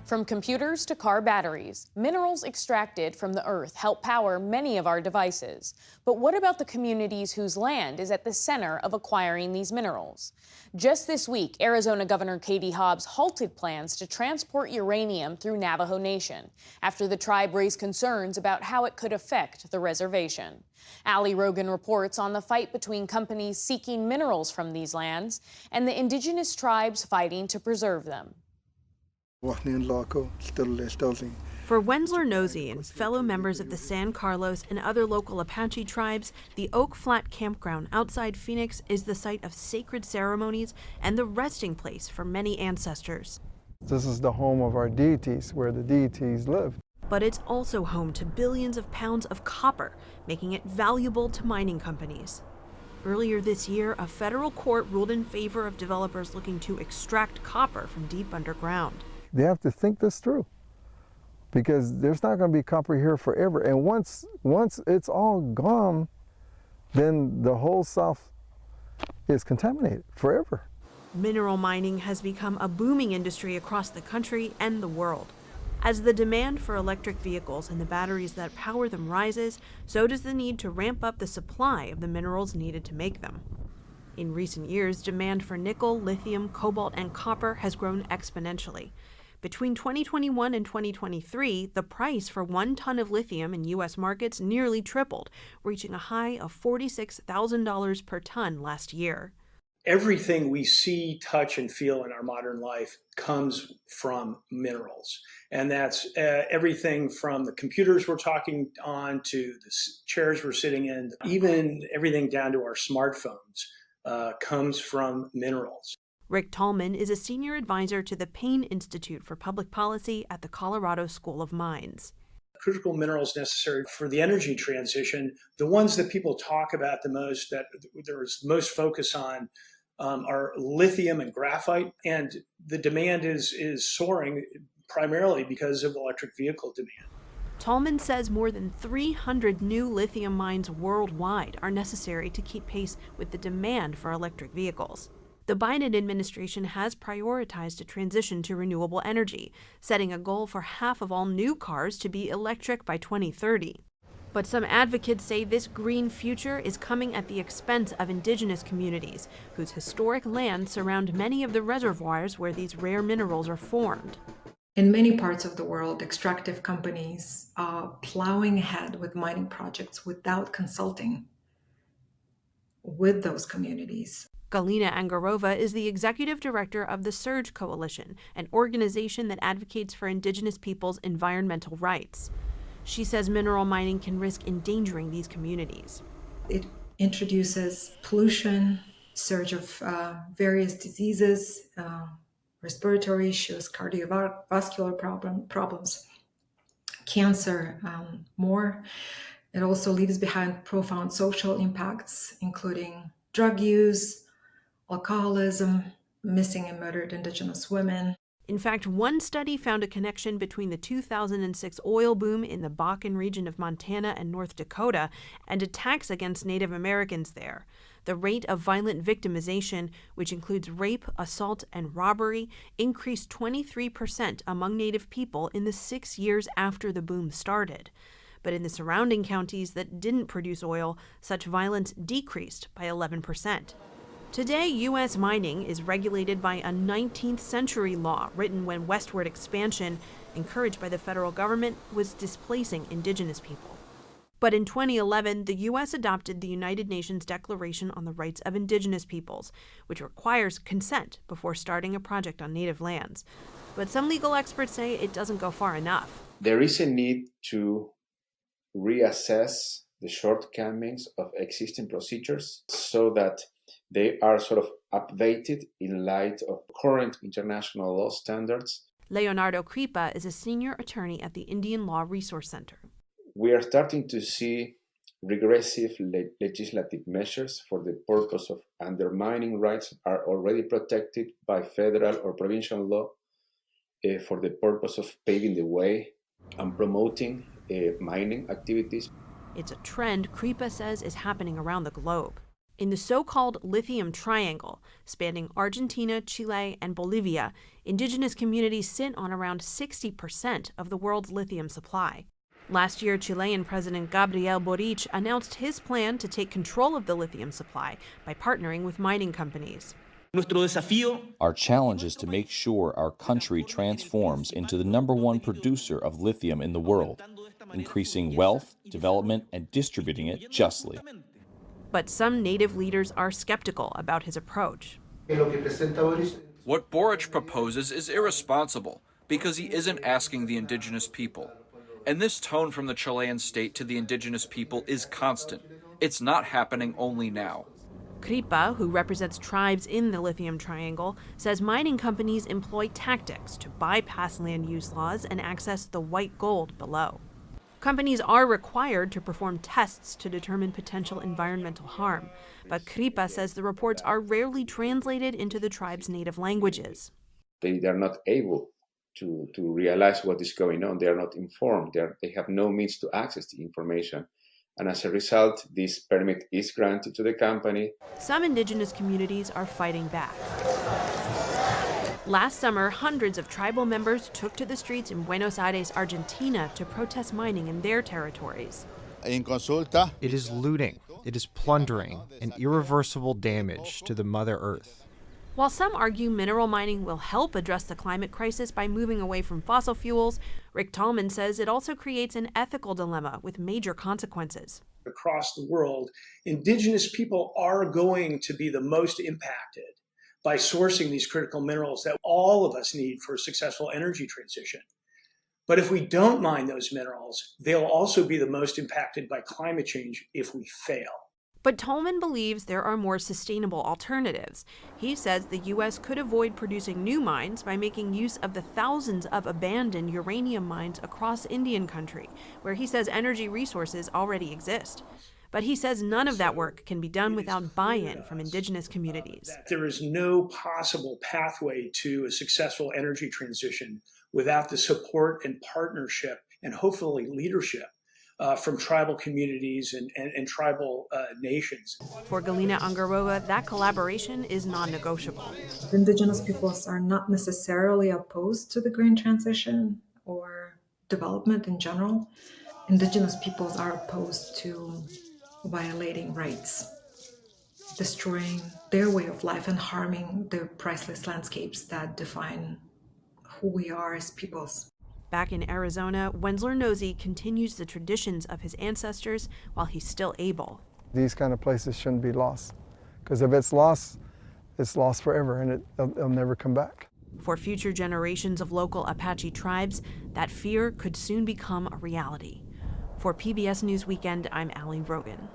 From computers to car batteries, minerals extracted from the earth help power many of our devices. But what about the communities whose land is at the center of acquiring these minerals? Just this week, Arizona Governor Katie Hobbs halted plans to transport uranium through Navajo Nation after the tribe raised concerns about how it could affect the reservation. Ali Rogan reports on the fight between companies seeking minerals from these lands and the indigenous tribes fighting to preserve them. For Wensler Nosey and fellow members of the San Carlos and other local Apache tribes, the Oak Flat Campground outside Phoenix is the site of sacred ceremonies and the resting place for many ancestors. This is the home of our deities, where the deities live. But it's also home to billions of pounds of copper, making it valuable to mining companies. Earlier this year, a federal court ruled in favor of developers looking to extract copper from deep underground. They have to think this through, because there's not going to be copper here forever. And once it's all gone, then the whole South is contaminated forever. Mineral mining has become a booming industry across the country and the world. As the demand for electric vehicles and the batteries that power them rises, so does the need to ramp up the supply of the minerals needed to make them. In recent years, demand for nickel, lithium, cobalt, and copper has grown exponentially. Between 2021 and 2023, the price for 1 ton of lithium in U.S. markets nearly tripled, reaching a high of $46,000 per ton last year. Everything we see, touch, and feel in our modern life comes from minerals. And that's everything from the computers we're talking on to the chairs we're sitting in, even everything down to our smartphones comes from minerals. Rick Tallman is a senior advisor to the Payne Institute for Public Policy at the Colorado School of Mines. Critical minerals necessary for the energy transition, the ones that people talk about the most, that there's most focus on, are lithium and graphite, and the demand is soaring primarily because of electric vehicle demand. Tallman says more than 300 new lithium mines worldwide are necessary to keep pace with the demand for electric vehicles. The Biden administration has prioritized a transition to renewable energy, setting a goal for half of all new cars to be electric by 2030. But some advocates say this green future is coming at the expense of indigenous communities, whose historic lands surround many of the reservoirs where these rare minerals are formed. In many parts of the world, extractive companies are plowing ahead with mining projects without consulting with those communities. Galina Angarova is the executive director of the Surge Coalition, an organization that advocates for indigenous peoples' environmental rights. She says mineral mining can risk endangering these communities. It introduces pollution, surge of various diseases, respiratory issues, cardiovascular problems, cancer, more. It also leaves behind profound social impacts, including drug use, alcoholism, missing and murdered indigenous women. In fact, one study found a connection between the 2006 oil boom in the Bakken region of Montana and North Dakota and attacks against Native Americans there. The rate of violent victimization, which includes rape, assault, and robbery, increased 23% among Native people in the 6 years after the boom started. But in the surrounding counties that didn't produce oil, such violence decreased by 11%. Today, U.S. mining is regulated by a 19th century law written when westward expansion, encouraged by the federal government, was displacing indigenous people. But in 2011, the U.S. adopted the United Nations Declaration on the Rights of Indigenous Peoples, which requires consent before starting a project on native lands. But some legal experts say it doesn't go far enough. There is a need to reassess the shortcomings of existing procedures so that they are sort of updated in light of current international law standards. Leonardo Kripa is a senior attorney at the Indian Law Resource Center. We are starting to see regressive legislative measures for the purpose of undermining rights are already protected by federal or provincial law for the purpose of paving the way and promoting mining activities. It's a trend Kripa says is happening around the globe. In the so-called Lithium Triangle, spanning Argentina, Chile, and Bolivia, indigenous communities sit on around 60% of the world's lithium supply. Last year, Chilean President Gabriel Boric announced his plan to take control of the lithium supply by partnering with mining companies. Our challenge is to make sure our country transforms into the #1 producer of lithium in the world, increasing wealth, development, and distributing it justly. But some native leaders are skeptical about his approach. What Boric proposes is irresponsible because he isn't asking the indigenous people. And this tone from the Chilean state to the indigenous people is constant. It's not happening only now. Kripa, who represents tribes in the Lithium Triangle, says mining companies employ tactics to bypass land use laws and access the white gold below. Companies are required to perform tests to determine potential environmental harm, but Kripa says the reports are rarely translated into the tribe's native languages. They are not able to realize what is going on. They are not informed. They have no means to access the information. And as a result, this permit is granted to the company. Some indigenous communities are fighting back. Last summer, hundreds of tribal members took to the streets in Buenos Aires, Argentina, to protest mining in their territories. It is looting, it is plundering, and irreversible damage to the Mother Earth. While some argue mineral mining will help address the climate crisis by moving away from fossil fuels, Rick Tallman says it also creates an ethical dilemma with major consequences. Across the world, indigenous people are going to be the most impacted by sourcing these critical minerals that all of us need for a successful energy transition. But if we don't mine those minerals, they'll also be the most impacted by climate change if we fail. But Tallman believes there are more sustainable alternatives. He says the U.S. could avoid producing new mines by making use of the thousands of abandoned uranium mines across Indian country, where he says energy resources already exist. But he says none of that work can be done without buy-in from indigenous communities. There is no possible pathway to a successful energy transition without the support and partnership and hopefully leadership from tribal communities and tribal nations. For Galina Angaroga, that collaboration is non-negotiable. Indigenous peoples are not necessarily opposed to the green transition or development in general. Indigenous peoples are opposed to violating rights, destroying their way of life and harming the priceless landscapes that define who we are as peoples. Back in Arizona, Wensler Nosey continues the traditions of his ancestors while he's still able. These kind of places shouldn't be lost, because if it's lost forever and it'll never come back. For future generations of local Apache tribes, that fear could soon become a reality. For PBS News Weekend, I'm Allie Rogan.